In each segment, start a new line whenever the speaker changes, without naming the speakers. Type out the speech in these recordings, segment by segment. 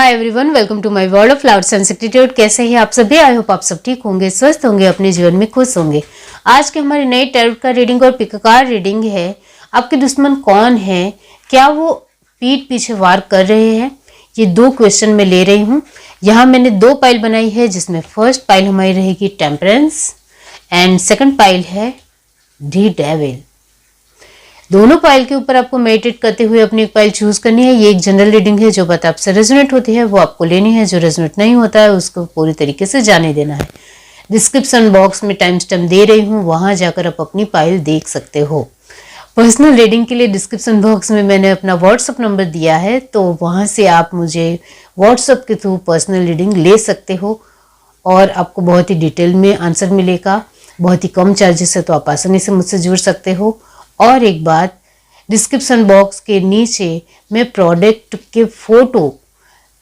Hi everyone, welcome to my world of flowers and attitude. कैसे हैं आप सभी? आई होप आप सब ठीक होंगे, स्वस्थ होंगे, अपने जीवन में खुश होंगे। आज के हमारी नई टैरोट का रीडिंग और पिक कार्ड रीडिंग है। आपके दुश्मन कौन है? क्या वो पीठ पीछे वार कर रहे हैं? ये दो क्वेश्चन मैं ले रही हूँ। यहाँ मैंने दो पाइल बनाई है, जिसमें फर्स्ट पाइल हमारी रहेगी टेम्परेंस एंड सेकेंड पाइल है दी डेविल। दोनों पाइल के ऊपर आपको मेडिटेट करते हुए अपनी एक पाइल चूज करनी है। ये एक जनरल रीडिंग है, जो बात आपसे रेजोनेट होती है वो आपको लेनी है, जो रेजोनेट नहीं होता है उसको पूरी तरीके से जाने देना है। डिस्क्रिप्शन बॉक्स में टाइम स्टैम्प दे रही हूँ, वहां जाकर आप अपनी पाइल देख सकते हो। पर्सनल रीडिंग के लिए डिस्क्रिप्शन बॉक्स में मैंने अपना व्हाट्सअप नंबर दिया है, तो वहां से आप मुझे व्हाट्सअप के थ्रू पर्सनल रीडिंग ले सकते हो और आपको बहुत ही डिटेल में आंसर मिलेगा। बहुत ही कम चार्जेस है, तो आप आसानी से मुझसे जुड़ सकते हो। और एक बात, डिस्क्रिप्शन बॉक्स के नीचे मैं प्रोडक्ट के फोटो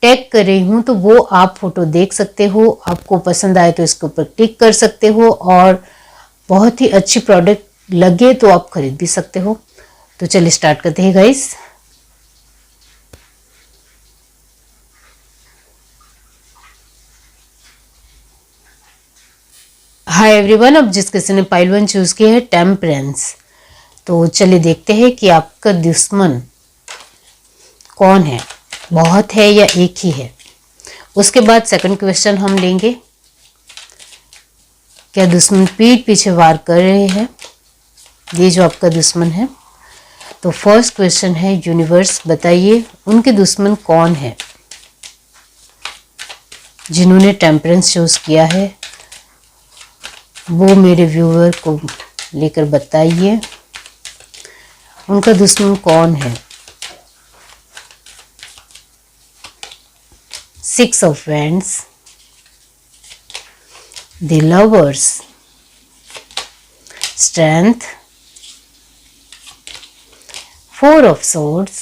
टैग कर रही हूँ, तो वो आप फोटो देख सकते हो। आपको पसंद आए तो इसके ऊपर क्लिक कर सकते हो और बहुत ही अच्छी प्रोडक्ट लगे तो आप खरीद भी सकते हो। तो चलिए स्टार्ट करते हैं गाइस। हाय एवरीवन, अब जिस किसी ने पाइल 1 चूज किया है टेम्परेंस, तो चलिए देखते हैं कि आपका दुश्मन कौन है, बहुत है या एक ही है। उसके बाद सेकंड क्वेश्चन हम लेंगे, क्या दुश्मन पीठ पीछे वार कर रहे हैं, ये जो आपका दुश्मन है। तो फर्स्ट क्वेश्चन है, यूनिवर्स बताइए उनके दुश्मन कौन है जिन्होंने टेम्परेंस चूज किया है, वो मेरे व्यूअर को लेकर बताइए उनका दुश्मन कौन है। 6 of Wands, the Lovers, Strength, 4 of Swords,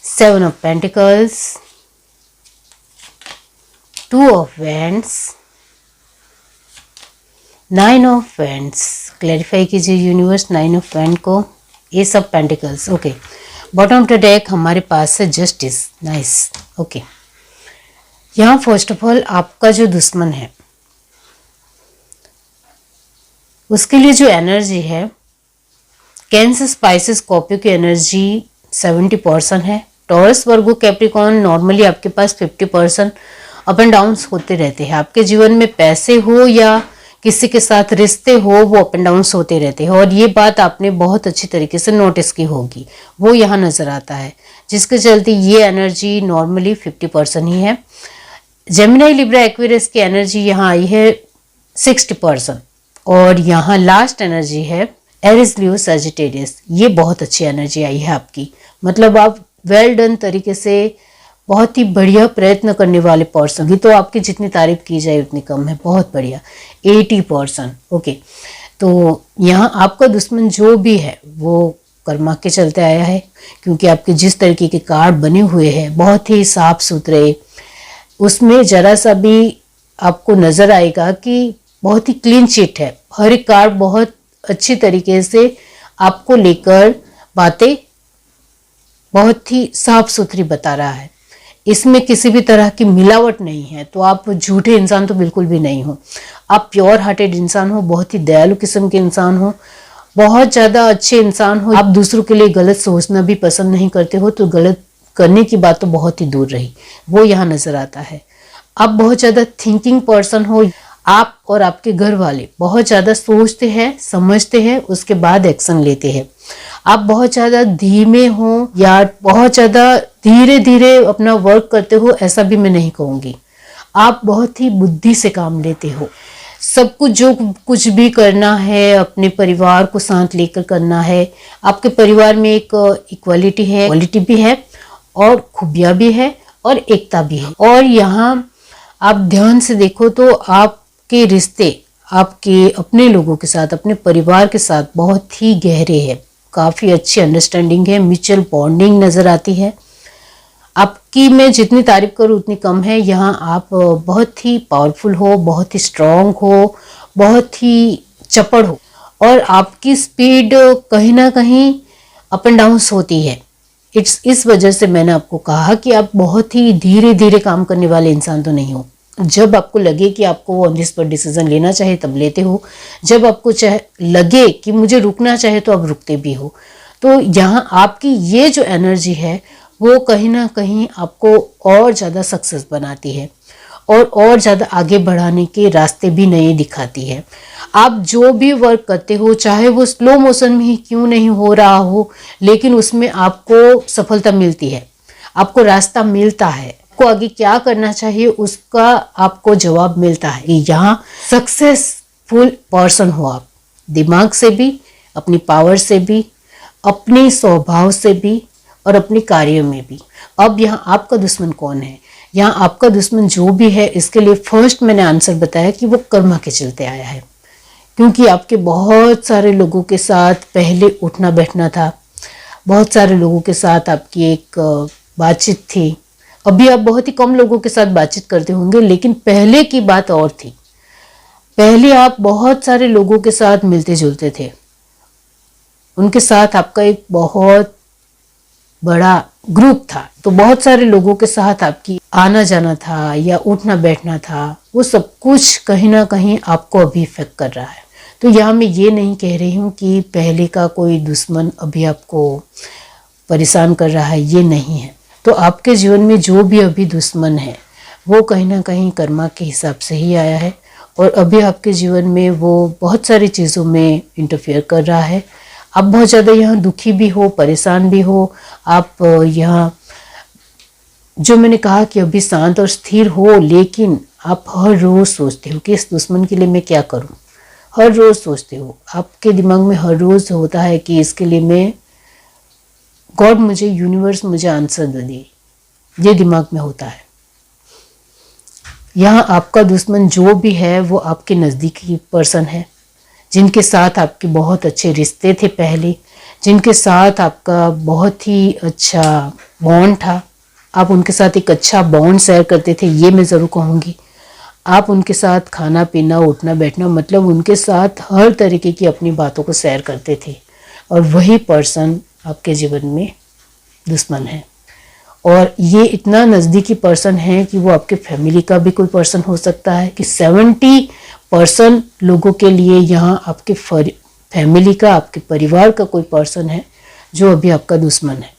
7 of Pentacles, 2 of Wands, 9 of Wands। Clarify कीजिए यूनिवर्स 9 ऑफ Wands को। S of pentacles, okay. Bottom of the deck हमारे पास है जस्टिस, नाइस, ओके। यहाँ फर्स्ट ऑफ ऑल आपका जो दुश्मन है उसके लिए जो एनर्जी है, कैंसर स्पाइसेस स्कॉर्पियो की एनर्जी 70% है। टॉरस वर्गो कैप्रिकॉर्न नॉर्मली आपके पास 50% अप एंड डाउन होते रहते हैं। आपके जीवन में पैसे हो या किसी के साथ रिश्ते हो, वो अप एंड डाउन होते रहते हैं और ये बात आपने बहुत अच्छी तरीके से नोटिस की होगी, वो यहाँ नजर आता है, जिसके चलते ये एनर्जी नॉर्मली 50% ही है। जेमिनी लिब्रा एक्वेरियस की एनर्जी यहाँ आई है 60% और यहाँ लास्ट एनर्जी है एरिस लियो सजिटेरियस। ये बहुत अच्छी एनर्जी आई है आपकी, मतलब आप वेल डन तरीके से बहुत ही बढ़िया प्रयत्न करने वाले पर्सन। ये तो आपकी जितनी तारीफ की जाए उतनी कम है, बहुत बढ़िया, 80%, ओके। तो यहाँ आपका दुश्मन जो भी है वो कर्मा के चलते आया है, क्योंकि आपके जिस तरीके के कार्ड बने हुए हैं बहुत ही साफ सुथरे, उसमें जरा सा भी आपको नजर आएगा कि बहुत ही क्लीन चिट है। हर एक कार्ड बहुत अच्छी तरीके से आपको लेकर बातें बहुत ही साफ सुथरी बता रहा है। इसमें किसी भी तरह की मिलावट नहीं है, तो आप झूठे इंसान तो बिल्कुल भी नहीं हो। आप प्योर हार्टेड इंसान हो, बहुत ही दयालु किस्म के इंसान हो, बहुत ज़्यादा अच्छे इंसान हो। आप दूसरों के लिए गलत सोचना भी पसंद नहीं करते हो, तो गलत करने की बात तो बहुत ही दूर रही, वो यहाँ नजर आता है। आप बहुत ज़्यादा थिंकिंग पर्सन हो। आप और आपके घर वाले बहुत ज़्यादा सोचते हैं, समझते हैं, उसके बाद एक्शन लेते हैं। आप बहुत ज़्यादा धीमे हो या बहुत ज़्यादा धीरे धीरे अपना वर्क करते हो, ऐसा भी मैं नहीं कहूँगी। आप बहुत ही बुद्धि से काम लेते हो। सब कुछ जो कुछ भी करना है अपने परिवार को साथ लेकर करना है। आपके परिवार में एक इक्वालिटी है, क्वालिटी भी है और खूबियाँ भी है और एकता भी है। और यहाँ आप ध्यान से देखो तो आपके रिश्ते आपके अपने लोगों के साथ, अपने परिवार के साथ बहुत ही गहरे हैं। काफ़ी अच्छी अंडरस्टैंडिंग है, म्यूचुअल बॉन्डिंग नज़र आती है। आपकी मैं जितनी तारीफ करूँ उतनी कम है। यहाँ आप बहुत ही पावरफुल हो, बहुत ही स्ट्रांग हो, बहुत ही चपड़ हो और आपकी स्पीड कहीं ना कहीं अप एंड डाउन्स होती है। इस वजह से मैंने आपको कहा कि आप बहुत ही धीरे धीरे काम करने वाले इंसान तो नहीं हो। जब आपको लगे कि आपको ऑन द स्पॉट डिसीजन लेना चाहे तब लेते हो, जब आपको चाहे लगे कि मुझे रुकना चाहे तो आप रुकते भी हो। तो यहाँ आपकी ये जो एनर्जी है वो कहीं ना कहीं आपको और ज़्यादा सक्सेस बनाती है और ज़्यादा आगे बढ़ाने के रास्ते भी नए दिखाती है। आप जो भी वर्क करते हो, चाहे वो स्लो मोशन में ही क्यों नहीं हो रहा हो, लेकिन उसमें आपको सफलता मिलती है, आपको रास्ता मिलता है, आपको आगे क्या करना चाहिए उसका आपको जवाब मिलता है। यहाँ सक्सेसफुल पर्सन हो आप, दिमाग से भी, अपनी पावर से भी, अपने स्वभाव से भी और अपने कार्यों में भी। अब यहाँ आपका दुश्मन कौन है? यहाँ आपका दुश्मन जो भी है, इसके लिए फर्स्ट मैंने आंसर बताया कि वो कर्मा के चलते आया है, क्योंकि आपके बहुत सारे लोगों के साथ पहले उठना बैठना था, बहुत सारे लोगों के साथ आपकी एक बातचीत थी। अभी आप बहुत ही कम लोगों के साथ बातचीत करते होंगे, लेकिन पहले की बात और थी। पहले आप बहुत सारे लोगों के साथ मिलते जुलते थे, उनके साथ आपका एक बहुत बड़ा ग्रुप था, तो बहुत सारे लोगों के साथ आपकी आना जाना था या उठना बैठना था, वो सब कुछ कहीं ना कहीं आपको अभी इफेक्ट कर रहा है। तो यहाँ मैं ये नहीं कह रही हूँ कि पहले का कोई दुश्मन अभी आपको परेशान कर रहा है, ये नहीं है। तो आपके जीवन में जो भी अभी दुश्मन है वो कहीं ना कहीं कर्मा के हिसाब से ही आया है, और अभी आपके जीवन में वो बहुत सारी चीज़ों में इंटरफेयर कर रहा है। आप बहुत ज़्यादा यहाँ दुखी भी हो, परेशान भी हो। आप यहाँ जो मैंने कहा कि अभी शांत और स्थिर हो, लेकिन आप हर रोज़ सोचते हो कि इस दुश्मन के लिए मैं क्या करूँ। हर रोज़ सोचते हो, आपके दिमाग में हर रोज़ होता है कि इसके लिए मैं, गॉड मुझे, यूनिवर्स मुझे आंसर दे, ये दिमाग में होता है। यहाँ आपका दुश्मन जो भी है वो आपके नज़दीकी पर्सन है, जिनके साथ आपके बहुत अच्छे रिश्ते थे पहले, जिनके साथ आपका बहुत ही अच्छा बॉन्ड था, आप उनके साथ एक अच्छा बॉन्ड शेयर करते थे, ये मैं ज़रूर कहूँगी। आप उनके साथ खाना पीना, उठना बैठना, मतलब उनके साथ हर तरीके की अपनी बातों को शेयर करते थे, और वही पर्सन आपके जीवन में दुश्मन है। और ये इतना नज़दीकी पर्सन है कि वो आपके फैमिली का भी कोई पर्सन हो सकता है, कि 70% लोगों के लिए यहाँ आपके फैमिली का, आपके परिवार का कोई पर्सन है जो अभी आपका दुश्मन है।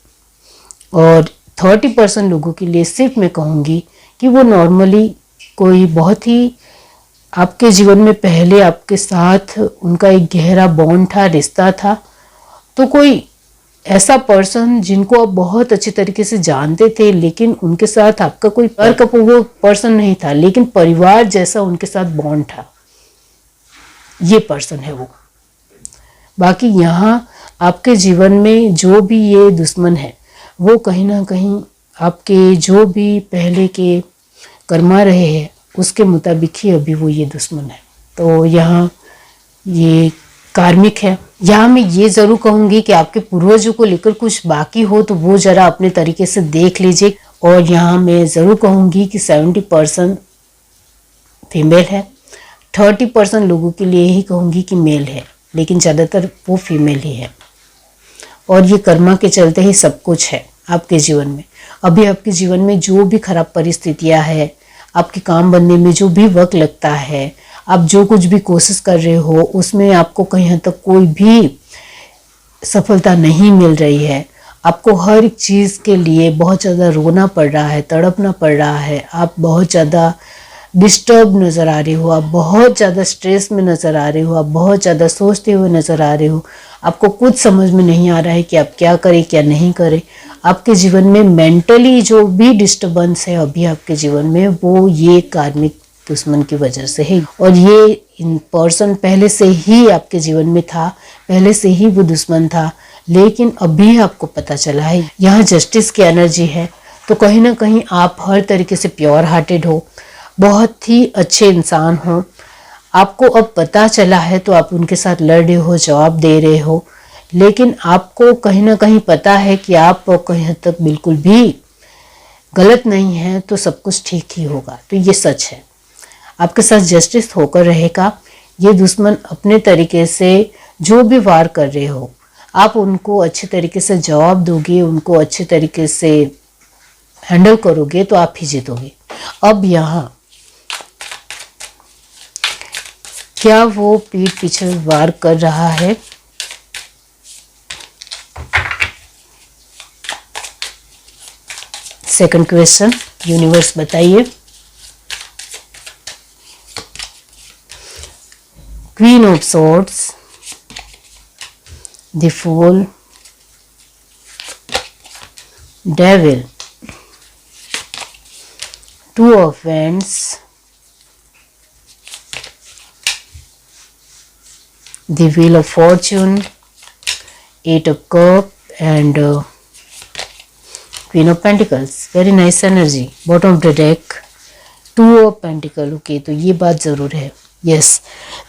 और 30% लोगों के लिए सिर्फ मैं कहूँगी कि वो नॉर्मली कोई बहुत ही आपके जीवन में पहले आपके साथ उनका एक गहरा बॉन्ड था, रिश्ता था, तो कोई ऐसा पर्सन जिनको आप बहुत अच्छे तरीके से जानते थे, लेकिन उनके साथ आपका कोई वो पर्सन नहीं था, लेकिन परिवार जैसा उनके साथ बॉन्ड था, ये पर्सन है वो। बाकी यहाँ आपके जीवन में जो भी ये दुश्मन है वो कहीं ना कहीं आपके जो भी पहले के कर्मा रहे हैं उसके मुताबिक ही अभी वो ये दुश्मन है। तो यहाँ ये कार्मिक है। यहाँ मैं ये ज़रूर कहूँगी कि आपके पूर्वजों को लेकर कुछ बाकी हो तो वो ज़रा अपने तरीके से देख लीजिए। और यहाँ मैं ज़रूर कहूँगी कि 70% फीमेल है, 30% लोगों के लिए ही कहूँगी कि मेल है, लेकिन ज़्यादातर वो फीमेल ही है। और ये कर्मा के चलते ही सब कुछ है आपके जीवन में। अभी आपके जीवन में जो भी खराब परिस्थितियाँ है, आपके काम बनने में जो भी वक्त लगता है, आप जो कुछ भी कोशिश कर रहे हो उसमें आपको कहीं हद तक कोई भी सफलता नहीं मिल रही है, आपको हर एक चीज़ के लिए बहुत ज़्यादा रोना पड़ रहा है, तड़पना पड़ रहा है, आप बहुत ज़्यादा डिस्टर्ब नज़र आ रहे हो, आप बहुत ज़्यादा स्ट्रेस में नज़र आ रहे हो, आप बहुत ज़्यादा सोचते हुए नज़र आ रहे हो, आपको कुछ समझ में नहीं आ रहा है कि आप क्या करें क्या नहीं करें। आपके जीवन में मेंटली जो भी डिस्टर्बेंस है अभी आपके जीवन में, वो ये कार्मिक दुश्मन की वजह से है। और ये इन पर्सन पहले से ही आपके जीवन में था, पहले से ही वो दुश्मन था, लेकिन अभी आपको पता चला है। यहाँ जस्टिस की एनर्जी है, तो कहीं ना कहीं आप हर तरीके से प्योर हार्टेड हो, बहुत ही अच्छे इंसान हो, आपको अब पता चला है तो आप उनके साथ लड़ रहे हो, जवाब दे रहे हो, लेकिन आपको कहीं ना कहीं पता है कि आप कहीं हद तक बिल्कुल भी गलत नहीं है, तो सब कुछ ठीक ही होगा। तो ये सच है, आपके साथ जस्टिस होकर रहेगा। ये दुश्मन अपने तरीके से जो भी वार कर रहे हो, आप उनको अच्छे तरीके से जवाब दोगे, उनको अच्छे तरीके से हैंडल करोगे तो आप ही जीतोगे। अब यहाँ क्या वो पीठ पीछे वार कर रहा है? सेकंड क्वेश्चन, यूनिवर्स बताइए। Queen of swords, the fool, devil, two of wands, the wheel of fortune, eight of cup and queen of pentacles. Very nice energy. Bottom of the deck, two of pentacle. Okay, तो ये बात जरूर है। Yes,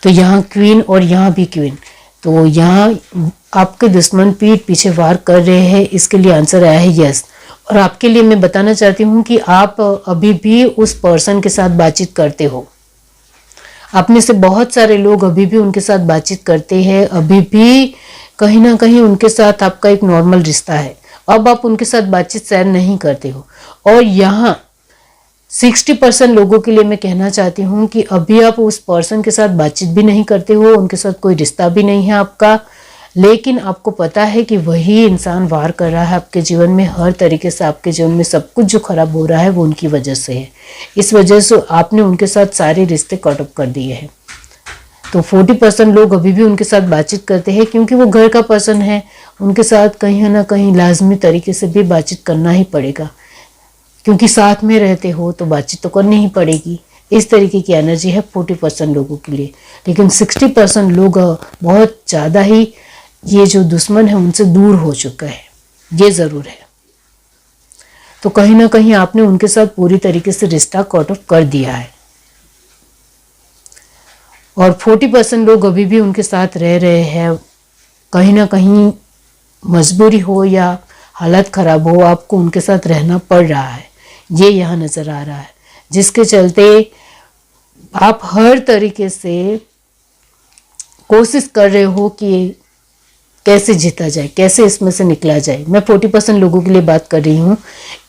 तो यहाँ queen और यहाँ भी क्वीन, तो यहाँ आपके दुश्मन पीठ पीछे वार कर रहे हैं, इसके लिए आंसर आया है यस। और आपके लिए मैं बताना चाहती हूँ कि आप अभी भी उस पर्सन के साथ बातचीत करते हो। आप में से बहुत सारे लोग अभी भी उनके साथ बातचीत करते हैं, अभी भी कहीं ना कहीं उनके साथ आपका एक नॉर्मल रिश्ता है। अब आप उनके साथ बातचीत शेयर नहीं करते हो। और यहाँ 60% लोगों के लिए मैं कहना चाहती हूँ कि अभी आप उस पर्सन के साथ बातचीत भी नहीं करते हो, उनके साथ कोई रिश्ता भी नहीं है आपका, लेकिन आपको पता है कि वही इंसान वार कर रहा है आपके जीवन में। हर तरीके से आपके जीवन में सब कुछ जो खराब हो रहा है वो उनकी वजह से है। इस वजह से आपने उनके साथ सारे रिश्ते कट ऑफ कर दिए हैं। तो 40% लोग अभी भी उनके साथ बातचीत करते हैं, क्योंकि वो घर का पर्सन है, उनके साथ कहीं ना कहीं लाजमी तरीके से भी बातचीत करना ही पड़ेगा, क्योंकि साथ में रहते हो तो बातचीत तो करनी ही पड़ेगी। इस तरीके की एनर्जी है 40% लोगों के लिए। लेकिन 60% लोग बहुत ज़्यादा ही ये जो दुश्मन है उनसे दूर हो चुका है, ये ज़रूर है। तो कहीं ना कहीं आपने उनके साथ पूरी तरीके से रिश्ता कट ऑफ कर दिया है। और 40% लोग अभी भी उनके साथ रह रहे हैं, कहीं ना कहीं मजबूरी हो या हालत ख़राब हो, आपको उनके साथ रहना पड़ रहा है, ये यहाँ नज़र आ रहा है। जिसके चलते आप हर तरीके से कोशिश कर रहे हो कि कैसे जीता जाए, कैसे इसमें से निकला जाए। मैं 40% लोगों के लिए बात कर रही हूँ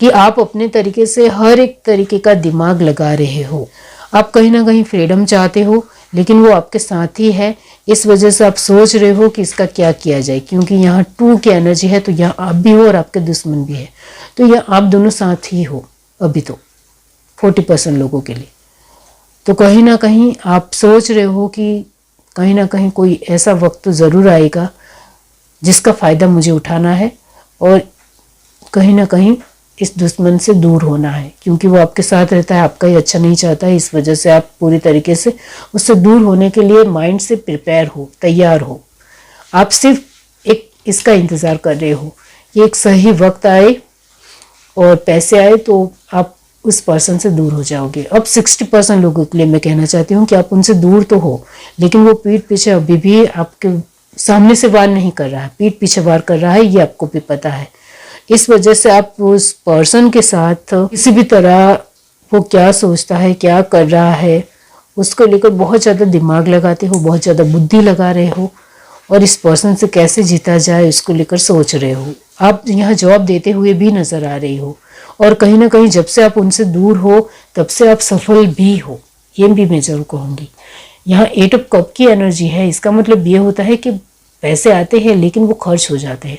कि आप अपने तरीके से हर एक तरीके का दिमाग लगा रहे हो। आप कहीं ना कहीं फ्रीडम चाहते हो, लेकिन वो आपके साथ ही है। इस वजह से आप सोच रहे हो कि इसका क्या किया जाए, क्योंकि यहाँ 2 की एनर्जी है, तो यहाँ आप भी हो और आपके दुश्मन भी है, तो यहाँ आप दोनों साथ ही हो अभी तो 40% लोगों के लिए। तो कहीं ना कहीं आप सोच रहे हो कि कहीं ना कहीं कोई ऐसा वक्त तो ज़रूर आएगा जिसका फ़ायदा मुझे उठाना है और कहीं ना कहीं इस दुश्मन से दूर होना है, क्योंकि वो आपके साथ रहता है, आपका ही अच्छा नहीं चाहता है। इस वजह से आप पूरी तरीके से उससे दूर होने के लिए माइंड से प्रिपेयर हो, तैयार हो। आप सिर्फ एक इसका इंतज़ार कर रहे हो कि एक सही वक्त आए और पैसे आए तो आप उस पर्सन से दूर हो जाओगे। अब 60% लोगों के लिए मैं कहना चाहती हूँ कि आप उनसे दूर तो हो, लेकिन वो पीठ पीछे अभी भी आपके सामने से वार नहीं कर रहा है, पीठ पीछे वार कर रहा है, ये आपको भी पता है। इस वजह से आप उस पर्सन के साथ किसी भी तरह वो क्या सोचता है, क्या कर रहा है, उसको लेकर बहुत ज़्यादा दिमाग लगाते हो, बहुत ज़्यादा बुद्धि लगा रहे हो और इस पर्सन से कैसे जीता जाए उसको लेकर सोच रहे हो। आप यहाँ जवाब देते हुए भी नज़र आ रही हो और कहीं ना कहीं जब से आप उनसे दूर हो तब से आप सफल भी हो, ये भी मैं जरूर कहूँगी। यहाँ 8 ऑफ कप की एनर्जी है, इसका मतलब ये होता है कि पैसे आते हैं लेकिन वो खर्च हो जाते हैं।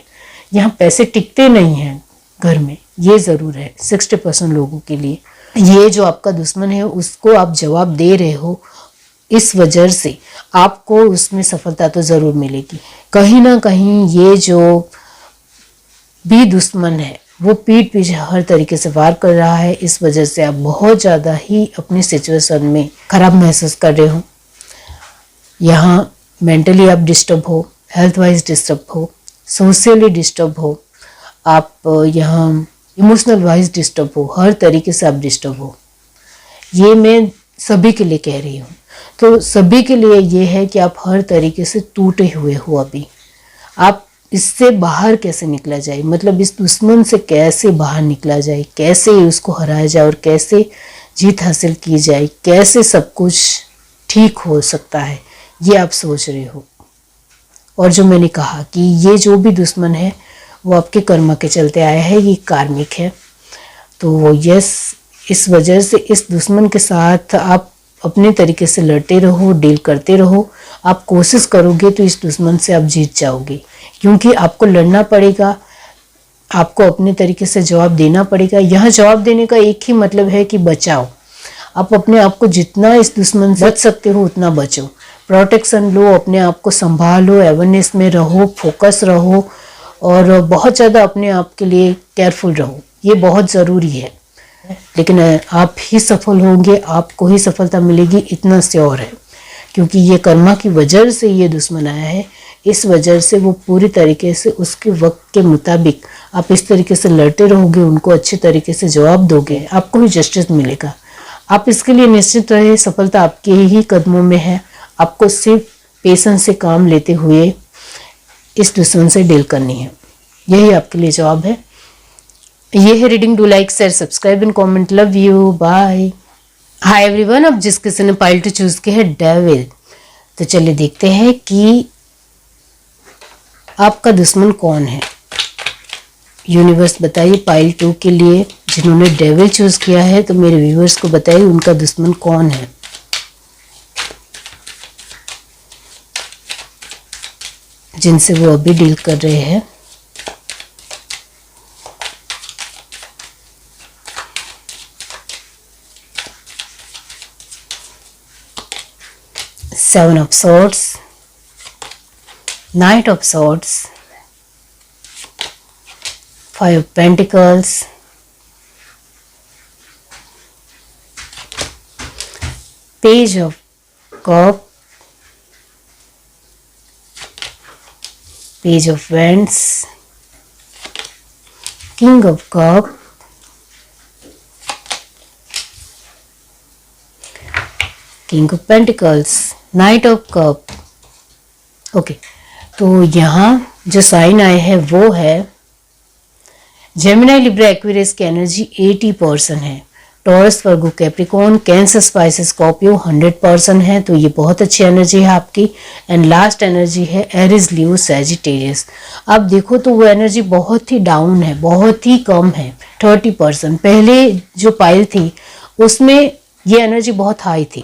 यहाँ पैसे टिकते नहीं हैं घर में, ये ज़रूर है 60% लोगों के लिए। ये जो आपका दुश्मन है उसको आप जवाब दे रहे हो, इस वजह से आपको उसमें सफलता तो ज़रूर मिलेगी। कहीं ना कहीं ये जो भी दुश्मन है वो पीठ पीछे हर तरीके से वार कर रहा है, इस वजह से आप बहुत ज़्यादा ही अपनी सिचुएशन में ख़राब महसूस कर रहे हो। यहाँ मेंटली आप डिस्टर्ब हो, हेल्थ वाइज डिस्टर्ब हो, सोशली डिस्टर्ब हो, आप यहाँ इमोशनल वाइज डिस्टर्ब हो, हर तरीके से आप डिस्टर्ब हो। ये मैं सभी के लिए कह रही हूँ। तो सभी के लिए ये है कि आप हर तरीके से टूटे हुए हो अभी। आप इससे बाहर कैसे निकला जाए, मतलब इस दुश्मन से कैसे बाहर निकला जाए, कैसे उसको हराया जाए और कैसे जीत हासिल की जाए, कैसे सब कुछ ठीक हो सकता है, ये आप सोच रहे हो। और जो मैंने कहा कि ये जो भी दुश्मन है वो आपके कर्म के चलते आया है, ये कार्मिक है। तो यस, इस वजह से इस दुश्मन के साथ आप अपने तरीके से लड़ते रहो, डील करते रहो। आप कोशिश करोगे तो इस दुश्मन से आप जीत जाओगे, क्योंकि आपको लड़ना पड़ेगा, आपको अपने तरीके से जवाब देना पड़ेगा। यहाँ जवाब देने का एक ही मतलब है कि बचाओ। आप अपने आप को जितना इस दुश्मन से बच सकते हो उतना बचो, प्रोटेक्शन लो, अपने आप को संभालो, अवेयरनेस में रहो, फोकस रहो और बहुत ज़्यादा अपने आप के लिए केयरफुल रहो। ये बहुत ज़रूरी है, लेकिन आप ही सफल होंगे, आपको ही सफलता मिलेगी, इतना श्योर है, क्योंकि ये कर्मा की वजह से ये दुश्मन आया है। इस वजह से वो पूरी तरीके से उसके वक्त के मुताबिक आप इस तरीके से लड़ते रहोगे, उनको अच्छे तरीके से जवाब दोगे, आपको भी जस्टिस मिलेगा। आप इसके लिए निश्चित रहे, सफलता आपके ही कदमों में है। आपको सिर्फ पेशेंस से काम लेते हुए इस दुश्मन से डील करनी है। यही आपके लिए जवाब है। ये है reading. Do like, share, subscribe and comment. Love you, bye. Hi everyone. अब जिस किसी ने पाइल 2 चूज किया है डेविल, तो चलिए देखते हैं कि आपका दुश्मन कौन है। यूनिवर्स बताइए पाइल 2 के लिए जिन्होंने डेविल चूज किया है, तो मेरे व्यूअर्स को बताइए उनका दुश्मन कौन है। जिनसे वो अभी डील कर रहे हैं। Seven of Swords, Knight of Swords, Five of Pentacles, Page of Cup, Page of Wands, King of Cup, King of Pentacles, Knight of Cup। Okay, तो यहाँ जो साइन आए हैं वो है जेमिनी, लिब्रा, एक्वेरियस की एनर्जी 80% है। टॉरस, वर्गो, Capricorn, cancer, spices, Scorpio 100% है। तो ये बहुत अच्छी एनर्जी है आपकी। एंड लास्ट एनर्जी है एरिस, लियो, सैजिटेरियस। आप देखो तो वो एनर्जी बहुत ही डाउन है, बहुत ही कम है, 30%। पहले जो पाइल थी उसमें ये एनर्जी बहुत हाई थी,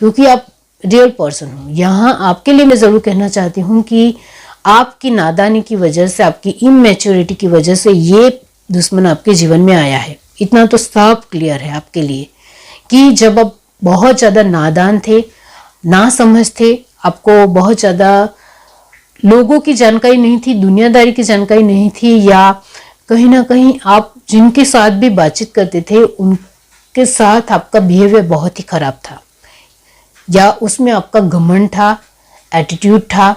क्योंकि आप रियल पर्सन हो। यहाँ आपके लिए मैं ज़रूर कहना चाहती हूँ कि आपकी नादानी की वजह से, आपकी इमैच्योरिटी की वजह से ये दुश्मन आपके जीवन में आया है। इतना तो साफ क्लियर है आपके लिए कि जब आप बहुत ज़्यादा नादान थे, ना समझ थे, आपको बहुत ज़्यादा लोगों की जानकारी नहीं थी, दुनियादारी की जानकारी नहीं थी, या कहीं ना कहीं आप जिनके साथ भी बातचीत करते थे उनके साथ आपका बिहेवियर बहुत ही खराब था, या उसमें आपका घमंड था, एटीट्यूड था,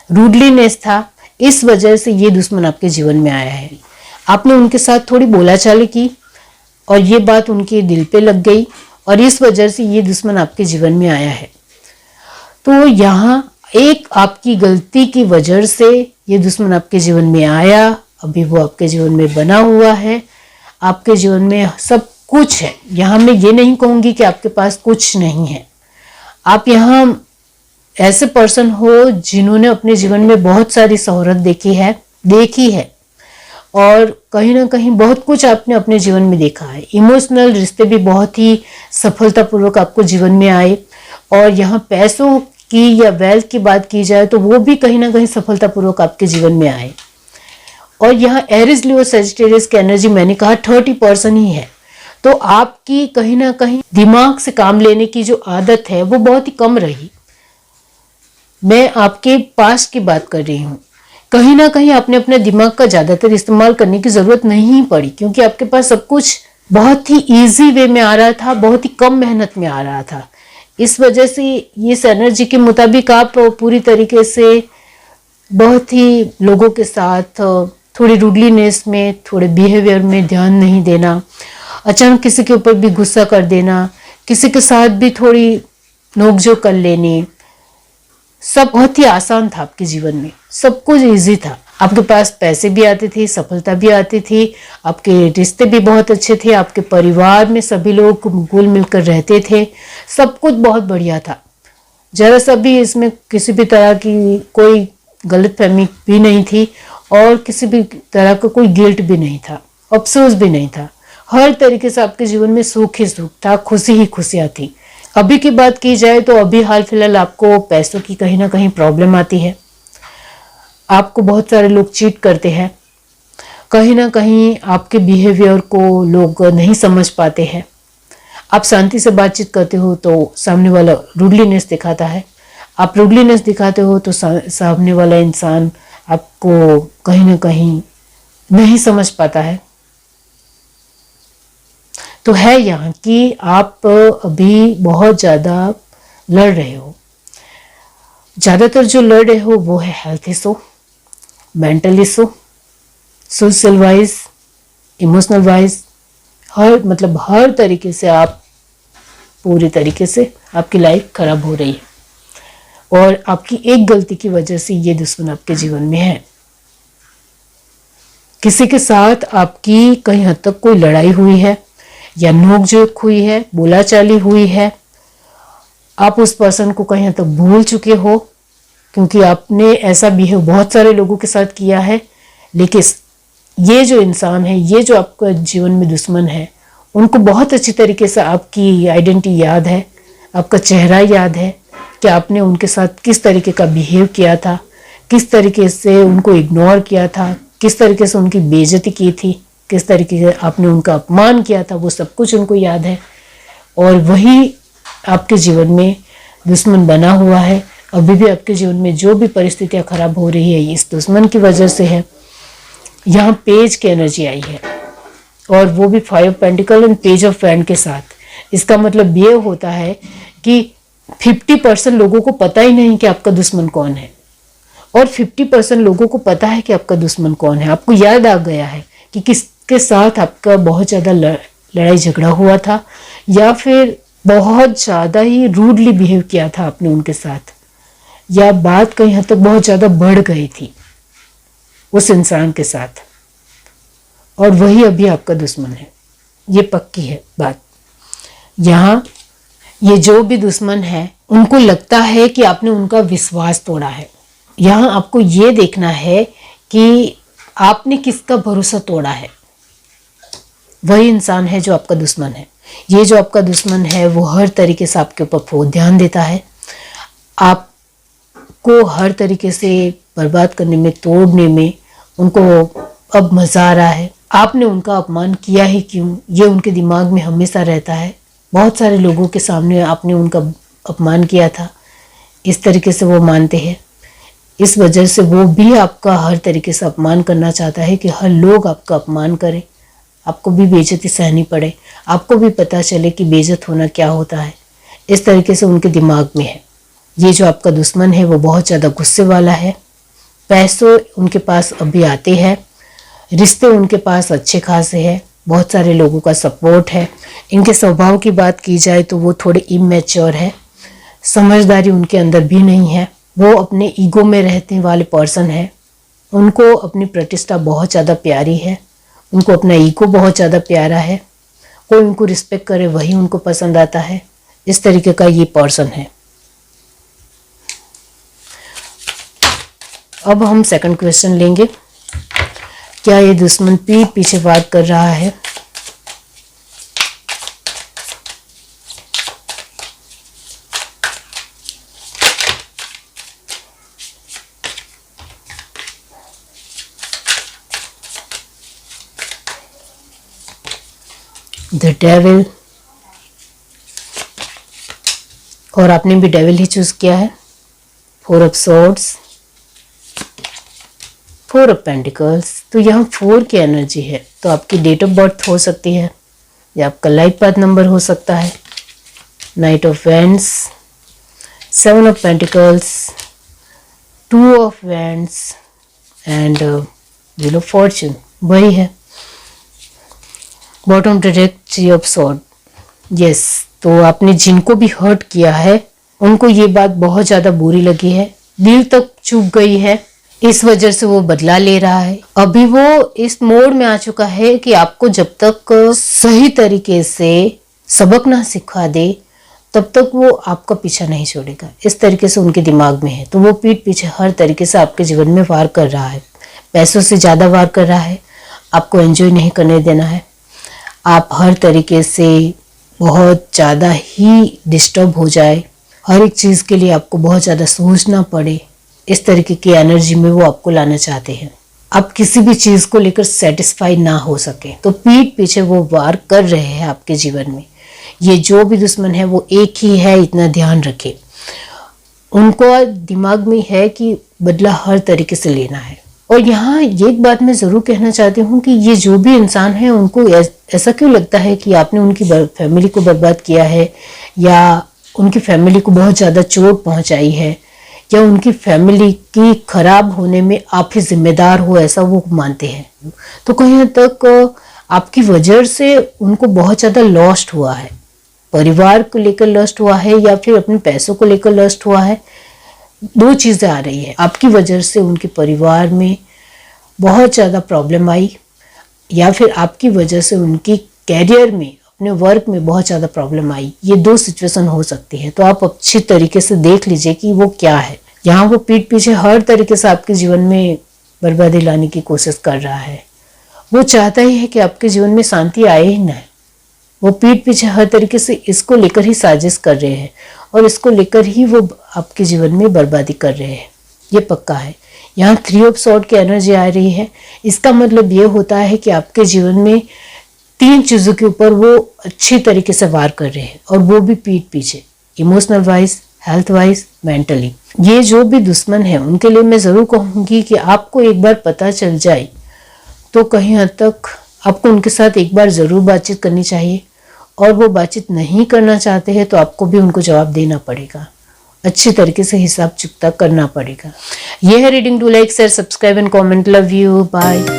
रूडलीनेस था। इस वजह से ये दुश्मन आपके जीवन में आया है। आपने उनके साथ थोड़ी बोलाचाली की और ये बात उनके दिल पे लग गई, और इस वजह से ये दुश्मन आपके जीवन में आया है। तो यहाँ एक आपकी गलती की वजह से ये दुश्मन आपके जीवन में आया। अभी वो आपके जीवन में बना हुआ है। आपके जीवन में सब कुछ है। यहाँ मैं ये नहीं कहूँगी कि आपके पास कुछ नहीं है। आप यहाँ ऐसे पर्सन हो जिन्होंने अपने जीवन में बहुत सारी शोहरत देखी है, और कहीं ना कहीं बहुत कुछ आपने अपने जीवन में देखा है। इमोशनल रिश्ते भी बहुत ही सफलतापूर्वक आपको जीवन में आए, और यहाँ पैसों की या वेल्थ की बात की जाए तो वो भी कहीं ना कहीं सफलतापूर्वक आपके जीवन में आए। और यहाँ एरिस, लियो, सजिटेरियस की एनर्जी मैंने कहा 30% ही है। तो आपकी कहीं ना कहीं दिमाग से काम लेने की जो आदत है वो बहुत ही कम रही। मैं आपके पास्ट की बात कर रही हूँ। कहीं ना कहीं आपने अपने दिमाग का ज़्यादातर इस्तेमाल करने की ज़रूरत नहीं पड़ी, क्योंकि आपके पास सब कुछ बहुत ही इजी वे में आ रहा था, बहुत ही कम मेहनत में आ रहा था। इस वजह से इस एनर्जी के मुताबिक आप पूरी तरीके से बहुत ही लोगों के साथ थोड़ी रूडलीनेस में, थोड़े बिहेवियर में ध्यान नहीं देना, अचानक किसी के ऊपर भी गुस्सा कर देना, किसी के साथ भी थोड़ी नोकझोंक कर लेनी, सब बहुत ही आसान था आपके जीवन में। सब कुछ इजी था। आपके पास पैसे भी आते थे, सफलता भी आती थी, आपके रिश्ते भी बहुत अच्छे थे, आपके परिवार में सभी लोग घुल मिलकर रहते थे, सब कुछ बहुत बढ़िया था। जरा सा भी इसमें किसी भी तरह की कोई गलतफहमी भी नहीं थी और किसी भी तरह का कोई गिल्ट भी नहीं था, अफसोस भी नहीं था। हर तरीके से आपके जीवन में सुख ही सुख था, खुशी ही खुशियाँ थी। अभी की बात की जाए तो अभी हाल फिलहाल आपको पैसों की कहीं ना कहीं प्रॉब्लम आती है, आपको बहुत सारे लोग चीट करते हैं, कहीं ना कहीं आपके बिहेवियर को लोग नहीं समझ पाते हैं। आप शांति से बातचीत करते हो तो सामने वाला रूडलीनेस दिखाता है, आप रूडलीनेस दिखाते हो तो सामने वाला इंसान आपको कहीं ना कहीं नहीं समझ पाता है। तो है यहाँ कि आप अभी बहुत ज़्यादा लड़ रहे हो। ज़्यादातर जो लड़ रहे हो वो है health issue, mental issue, social wise, emotional wise, हर तरीके से आप पूरी तरीके से आपकी लाइफ खराब हो रही है और आपकी एक गलती की वजह से ये दुश्मन आपके जीवन में है। किसी के साथ आपकी कहीं हद तक कोई लड़ाई हुई है या नोकझोंक हुई है, बोलाचाली हुई है, आप उस पर्सन को कहीं हद तक भूल चुके हो क्योंकि आपने ऐसा बिहेव बहुत सारे लोगों के साथ किया है। लेकिन ये जो इंसान है, ये जो आपका जीवन में दुश्मन है, उनको बहुत अच्छी तरीके से आपकी आइडेंटिटी याद है, आपका चेहरा याद है कि आपने उनके साथ किस तरीके का बिहेव किया था, किस तरीके से उनको इग्नोर किया था, किस तरीके से उनकी बेइज्जती की थी, किस तरीके से आपने उनका अपमान किया था, वो सब कुछ उनको याद है। और वही आपके जीवन में दुश्मन बना हुआ है। अभी भी आपके जीवन में जो भी परिस्थितियां खराब हो रही है इस दुश्मन की वजह से है। यहाँ पेज की एनर्जी आई है और वो भी 5 pentacle and page of wand के साथ। इसका मतलब ये होता है कि 50% लोगों को पता ही नहीं कि आपका दुश्मन कौन है और 50% लोगों को पता है कि आपका दुश्मन कौन है। आपको याद आ गया है कि किसके साथ आपका बहुत ज़्यादा लड़ाई झगड़ा हुआ था या फिर बहुत ज़्यादा ही रूडली बिहेव किया था आपने उनके साथ, या बात कहीं हद तक बहुत ज़्यादा बढ़ गई थी उस इंसान के साथ, और वही अभी आपका दुश्मन है। ये पक्की है बात। यहाँ ये जो भी दुश्मन है उनको लगता है कि आपने उनका विश्वास तोड़ा है। यहाँ आपको ये देखना है कि आपने किसका भरोसा तोड़ा है। वही इंसान है जो आपका दुश्मन है। ये जो आपका दुश्मन है वो हर तरीके से आपके ऊपर बहुत ध्यान देता है, आपको हर तरीके से बर्बाद करने में, तोड़ने में उनको अब मज़ा आ रहा है। आपने उनका अपमान किया ही क्यों, ये उनके दिमाग में हमेशा रहता है। बहुत सारे लोगों के सामने आपने उनका अपमान किया था, इस तरीके से वो मानते हैं। इस वजह से वो भी आपका हर तरीके से अपमान करना चाहता है कि हर लोग आपका अपमान करें, आपको भी बेइज्जती सहनी पड़े, आपको भी पता चले कि बेइज्जत होना क्या होता है। इस तरीके से उनके दिमाग में है। ये जो आपका दुश्मन है वो बहुत ज़्यादा गुस्से वाला है। पैसों उनके पास अभी आते हैं, रिश्ते उनके पास अच्छे खासे हैं, बहुत सारे लोगों का सपोर्ट है। इनके स्वभाव की बात की जाए तो वो थोड़े इमैच्योर है, समझदारी उनके अंदर भी नहीं है। वो अपने ईगो में रहने वाले पर्सन है। उनको अपनी प्रतिष्ठा बहुत ज़्यादा प्यारी है, उनको अपना ईगो बहुत ज़्यादा प्यारा है। कोई उनको रिस्पेक्ट करे वही उनको पसंद आता है। इस तरीके का ये पर्सन है। अब हम सेकंड क्वेश्चन लेंगे। क्या ये दुश्मन पीठ पीछे वार कर रहा है? द डेविल, और आपने भी डेविल ही चूज किया है। 4 ऑफ सॉर्ड्स, 4 ऑफ पेंटिकल्स। तो यहाँ 4 की एनर्जी है, तो आपकी डेट ऑफ बर्थ हो सकती है या आपका लाइफ पाथ नंबर हो सकता है। Night of wands, 7 of pentacles, 2 of wands and wheel of Fortune, वही है। Bottom direct 3 of sword. Yes, तो आपने जिनको भी हर्ट किया है उनको ये बात बहुत ज़्यादा बुरी लगी है, दिल तक चुभ गई है। इस वजह से वो बदला ले रहा है। अभी वो इस मोड में आ चुका है कि आपको जब तक सही तरीके से सबक ना सिखा दे तब तक वो आपका पीछा नहीं छोड़ेगा। इस तरीके से उनके दिमाग में है। तो वो पीठ पीछे हर तरीके से आपके जीवन में वार कर रहा है, पैसों से ज़्यादा वार कर रहा है, आपको एंजॉय नहीं करने देना है, आप हर तरीके से बहुत ज़्यादा ही डिस्टर्ब हो जाए, हर एक चीज़ के लिए आपको बहुत ज़्यादा सोचना पड़े, इस तरीके की एनर्जी में वो आपको लाना चाहते हैं। आप किसी भी चीज़ को लेकर सेटिस्फाई ना हो सके तो पीठ पीछे वो वार कर रहे हैं आपके जीवन में। ये जो भी दुश्मन है वो एक ही है, इतना ध्यान रखें। उनको दिमाग में है कि बदला हर तरीके से लेना है। और यहाँ एक बात मैं ज़रूर कहना चाहती हूँ कि ये जो भी इंसान है उनको ऐसा क्यों लगता है कि आपने उनकी फैमिली को बर्बाद किया है, या उनकी फैमिली को बहुत ज़्यादा चोट पहुँचाई है, या उनकी फैमिली की खराब होने में आप ही जिम्मेदार हो, ऐसा वो मानते हैं। तो कहीं हद तक आपकी वजह से उनको बहुत ज़्यादा लॉस्ट हुआ है, परिवार को लेकर लॉस्ट हुआ है या फिर अपने पैसों को लेकर लॉस्ट हुआ है। दो चीज़ें आ रही है। आपकी वजह से उनके परिवार में बहुत ज़्यादा प्रॉब्लम आई, या फिर आपकी वजह से उनकी कैरियर में, अपने वर्क में बहुत ज़्यादा प्रॉब्लम आई। ये दो सिचुएशन हो सकती है। तो आप अच्छी तरीके से देख लीजिए कि वो क्या है। यहाँ वो पीठ पीछे हर तरीके से आपके जीवन में बर्बादी लाने की कोशिश कर रहा है। वो चाहता ही है कि आपके जीवन में शांति आए ही ना। वो पीठ पीछे हर तरीके से इसको लेकर ही साजिश कर रहे हैं और इसको लेकर ही वो आपके जीवन में बर्बादी कर रहे हैं, ये पक्का है। यहाँ 3 ऑफ सॉर्ड की एनर्जी आ रही है। इसका मतलब ये होता है कि आपके जीवन में 3 चीज़ों के ऊपर वो अच्छी तरीके से वार कर रहे हैं, और वो भी पीठ पीछे, emotional wise, health wise, mentally. ये जो भी दुश्मन है उनके लिए मैं ज़रूर कहूँगी कि आपको एक बार पता चल जाए तो कहीं हद तक आपको उनके साथ एक बार ज़रूर बातचीत करनी चाहिए, और वो बातचीत नहीं करना चाहते हैं तो आपको भी उनको जवाब देना पड़ेगा, अच्छी तरीके से हिसाब चुकता करना पड़ेगा। यह है reading. Do like, share, subscribe and comment. Love you, bye.